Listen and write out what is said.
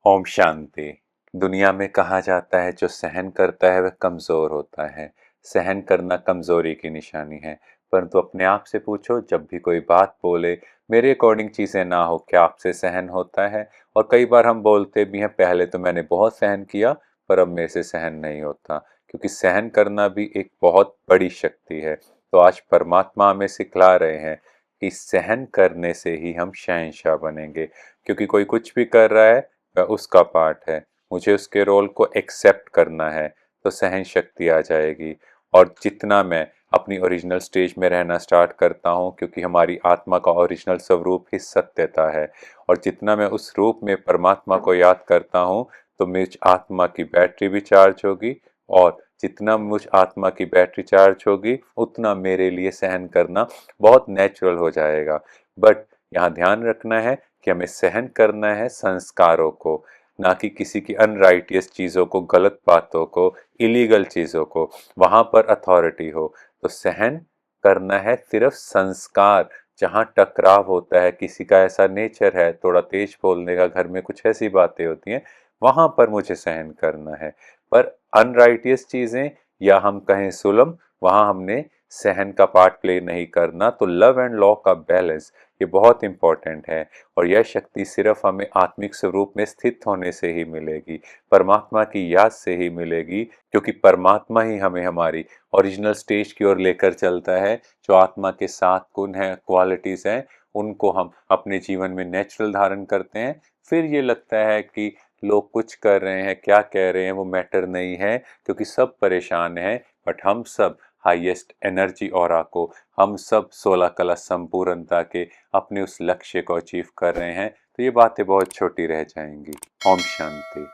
ओम शांति। दुनिया में कहा जाता है जो सहन करता है वह कमज़ोर होता है। सहन करना कमज़ोरी की निशानी है। परंतु अपने आप से पूछो, जब भी कोई बात बोले मेरे अकॉर्डिंग चीज़ें ना हो, क्या आपसे सहन होता है? और कई बार हम बोलते भी हैं, पहले तो मैंने बहुत सहन किया पर अब मेरे से सहन नहीं होता। क्योंकि सहन करना भी एक बहुत बड़ी शक्ति है। तो आज परमात्मा हमें सिखला रहे हैं कि सहन करने से ही हम शहंशाह बनेंगे। क्योंकि कोई कुछ भी कर रहा है वह उसका पार्ट है, मुझे उसके रोल को एक्सेप्ट करना है, तो सहन शक्ति आ जाएगी। और जितना मैं अपनी ओरिजिनल स्टेज में रहना स्टार्ट करता हूँ, क्योंकि हमारी आत्मा का ओरिजिनल स्वरूप ही सत्यता है, और जितना मैं उस रूप में परमात्मा को याद करता हूँ, तो मुझ आत्मा की बैटरी भी चार्ज होगी। और जितना मुझ आत्मा की बैटरी चार्ज होगी उतना मेरे लिए सहन करना बहुत नेचुरल हो जाएगा। बट यहाँ ध्यान रखना है कि हमें सहन करना है संस्कारों को, ना कि किसी की अनराइटियस चीज़ों को, गलत बातों को, इलीगल चीज़ों को। वहाँ पर अथॉरिटी हो तो सहन करना है सिर्फ संस्कार। जहाँ टकराव होता है, किसी का ऐसा नेचर है थोड़ा तेज बोलने का, घर में कुछ ऐसी बातें होती हैं, वहाँ पर मुझे सहन करना है। पर अनराइटियस चीज़ें या हम कहें जुल्म, वहाँ हमने सहन का पार्ट प्ले नहीं करना। तो लव एंड लॉ का बैलेंस ये बहुत इंपॉर्टेंट है। और यह शक्ति सिर्फ हमें आत्मिक स्वरूप में स्थित होने से ही मिलेगी, परमात्मा की याद से ही मिलेगी। क्योंकि परमात्मा ही हमें हमारी ओरिजिनल स्टेज की ओर लेकर चलता है। जो आत्मा के 7 गुण हैं, क्वालिटीज़ हैं, उनको हम अपने जीवन में नेचुरल धारण करते हैं। फिर ये लगता है कि लोग कुछ कर रहे हैं, क्या कह रहे हैं, वो मैटर नहीं है, क्योंकि सब परेशान हैं। बट हम सब हाईएस्ट एनर्जी ऑरा को, हम सब 16 कला संपूर्णता के अपने उस लक्ष्य को अचीव कर रहे हैं। तो ये बातें बहुत छोटी रह जाएंगी। ओम शांति।